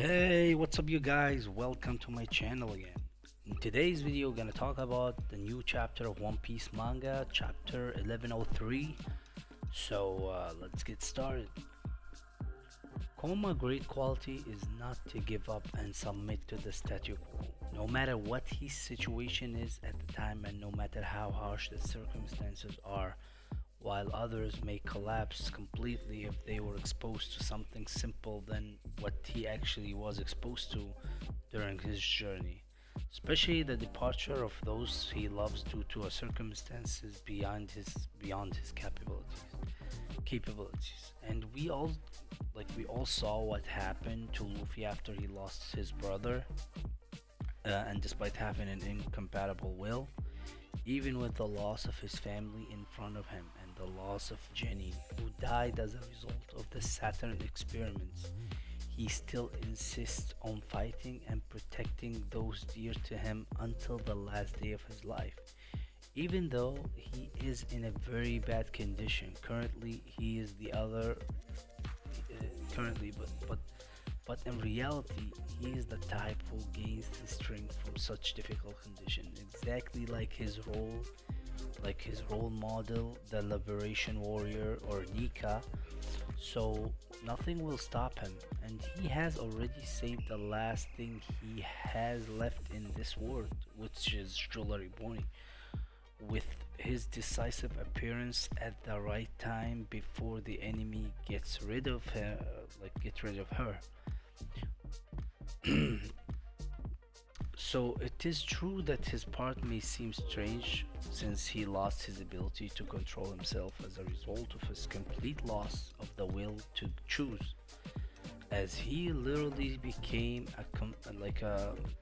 Hey, what's up, you guys? Welcome to my channel again. In today's video, we're gonna talk about the new chapter of One Piece manga, chapter 1103. Let's get started. Koma great quality is not to give up and submit to the status quo, no matter what his situation is at the time and no matter how harsh the circumstances are. While others may collapse completely if they were exposed to something simple than what he actually was exposed to during his journey, especially the departure of those he loves due to a circumstances beyond his capabilities. And we all saw what happened to Luffy after he lost his brother, and despite having an incompatible will, even with the loss of his family in front of him and the loss of Jenny, who died as a result of the Saturn experiments, he still insists on fighting and protecting those dear to him until the last day of his life. Even though he is in a very bad condition currently, he is the other currently, but in reality, he is the type who gains his strength from such difficult conditions, exactly like his role model, the Liberation Warrior or Nika. So nothing will stop him, and he has already saved the last thing he has left in this world, which is Jewelry Bonnie, with his decisive appearance at the right time before the enemy gets rid of her, get rid of her. So it is true that his part may seem strange since he lost his ability to control himself as a result of his complete loss of the will to choose, as he literally became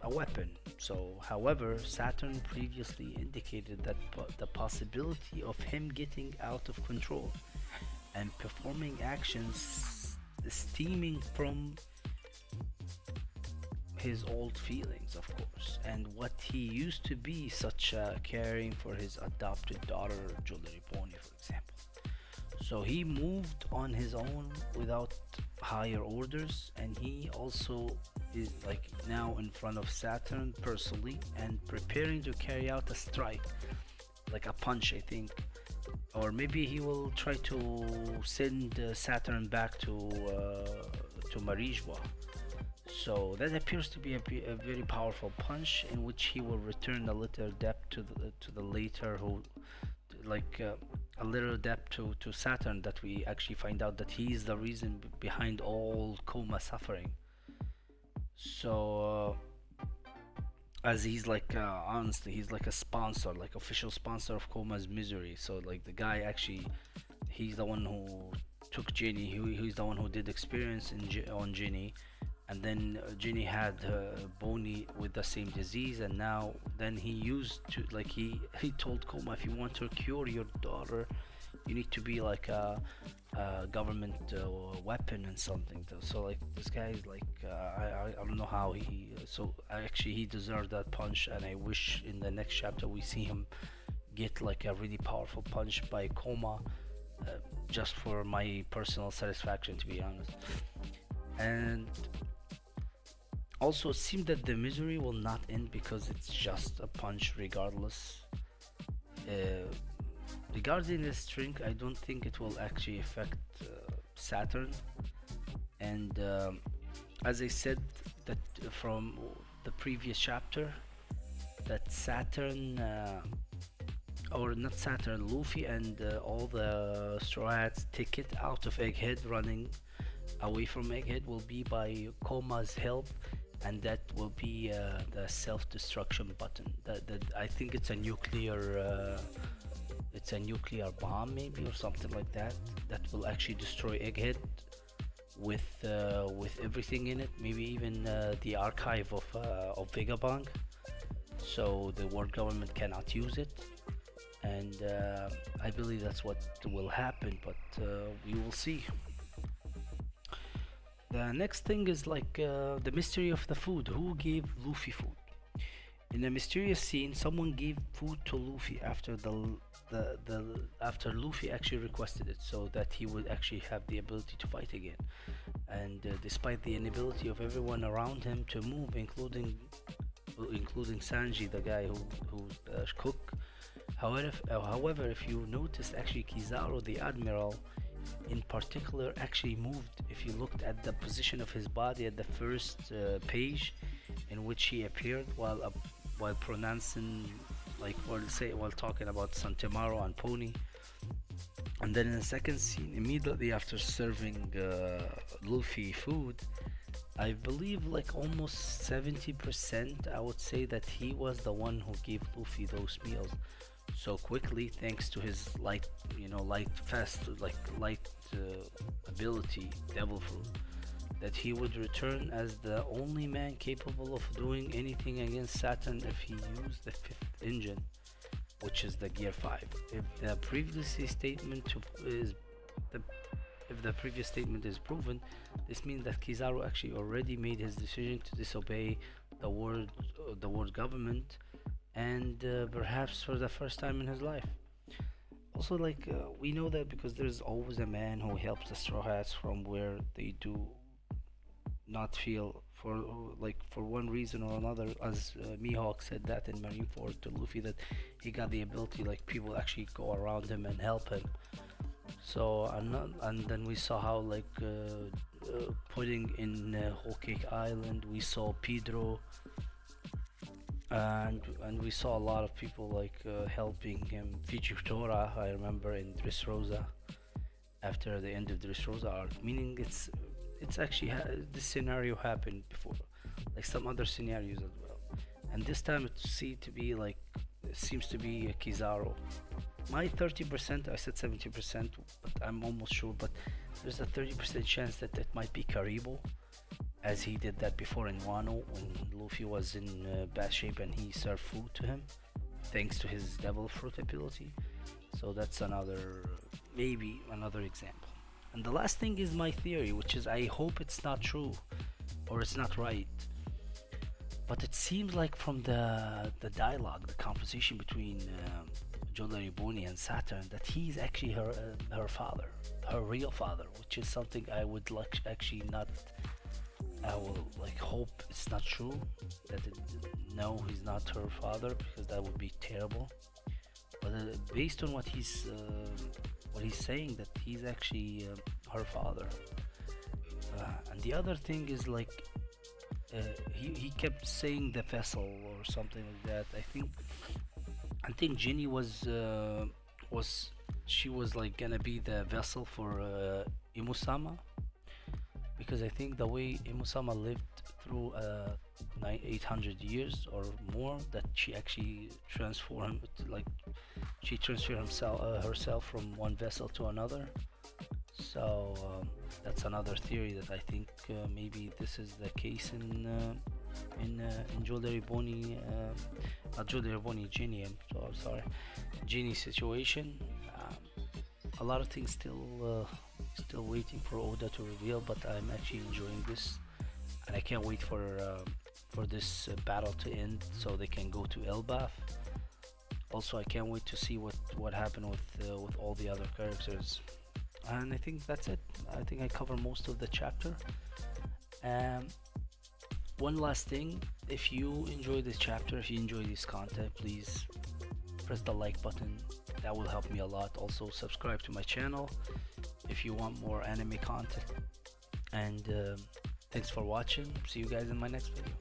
a weapon. So, however, Saturn previously indicated that the possibility of him getting out of control and performing actions stemming from his old feelings, of course, and what he used to be, such caring for his adopted daughter, Jewelry Pony, for example. So he moved on his own without higher orders, and he also is now in front of Saturn personally and preparing to carry out a strike, like a punch, I think. Or maybe he will try to send Saturn back to Marijwa. So that appears to be a very powerful punch in which he will return a little depth to the later who like a little depth to Saturn, that we actually find out that he is the reason behind all Coma suffering. So as he's honestly, he's like a sponsor, like official sponsor of Coma's misery. So like the guy actually, he's the one who took Jenny. He's the one who did experience on Jenny, and then Ginny had Boney with the same disease, and now then he used to he told Koma, if you want to cure your daughter, you need to be like a government weapon and something. So like this guy is I don't know how he so actually he deserved that punch, and I wish in the next chapter we see him get like a really powerful punch by Koma, just for my personal satisfaction, to be honest. And also, it seems that the misery will not end because it's just a punch regardless. Uh, Regarding the strength, I don't think it will actually affect Saturn. And as I said, that from the previous chapter, that Saturn, or not Saturn, Luffy and all the Straw Hats ticket out of Egghead, running away from Egghead, will be by Koma's help, and that will be the self-destruction button. That I think it's a nuclear bomb maybe, or something like that, that will actually destroy Egghead with everything in it, maybe even the archive of Vegapunk, so the world government cannot use it. And I believe that's what will happen, but we will see. The next thing is the mystery of the food. Who gave Luffy food? In a mysterious scene, someone gave food to Luffy after after Luffy actually requested it, so that he would actually have the ability to fight again. and despite the inability of everyone around him to move, including Sanji, the guy who's cook. However, if you noticed, actually Kizaru, the admiral, in particular, actually moved. If you looked at the position of his body at the first page in which he appeared while pronouncing, like, while talking about Santemaro and Pony, and then in the second scene, immediately after serving Luffy food, I believe like almost 70%, I would say that he was the one who gave Luffy those meals so quickly, thanks to his light ability, devil fruit, that he would return as the only man capable of doing anything against Saturn if he used the fifth engine, which is the Gear 5. If the the, previous statement is proven, this means that Kizaru actually already made his decision to disobey the world government, and perhaps for the first time in his life. Also, we know that because there's always a man who helps the Straw Hats from where they do not feel, for one reason or another, as Mihawk said that in Marineford to Luffy, that he got the ability, like, people actually go around him and help him. So and then we saw how, putting in Whole Cake Island, we saw Pedro, and we saw a lot of people helping him. Fujitora, I remember, in Dressrosa, after the end of Dressrosa arc, meaning it's actually this scenario happened before, like some other scenarios as well, and this time it seems to be Kizaru. My 30%, I said 70%, but I'm almost sure, but there's a 30% chance that it might be Karibo, as he did that before in Wano when Luffy was in bad shape and he served food to him thanks to his devil fruit ability. So that's maybe another example. And the last thing is my theory, which is, I hope it's not true or it's not right, but it seems like from the dialogue, the conversation between Jodari Boni and Saturn, that he's actually her father, her real father, which is something I would actually not. I will hope it's not true. No, he's not her father, because that would be terrible. But based on what he's saying, that he's actually her father. And the other thing is he kept saying the vessel or something like that. I think Ginny was she was gonna be the vessel for Imusama, because I think the way Imusama lived through 800 years or more, that she actually transformed herself from one vessel to another. So that's another theory, that I think maybe this is the case in Jodari Boni, not Jodari Boni, Ginny. I'm sorry, Ginny's situation. A lot of things still waiting for Oda to reveal, but I'm actually enjoying this, and I can't wait for this battle to end so they can go to Elbaf. Also, I can't wait to see what happened with all the other characters. And I think that's it. I think I covered most of the chapter. One last thing, if you enjoy this chapter, if you enjoy this content, please press the like button. That will help me a lot. Also, subscribe to my channel if you want more anime content. And thanks for watching. See you guys in my next video.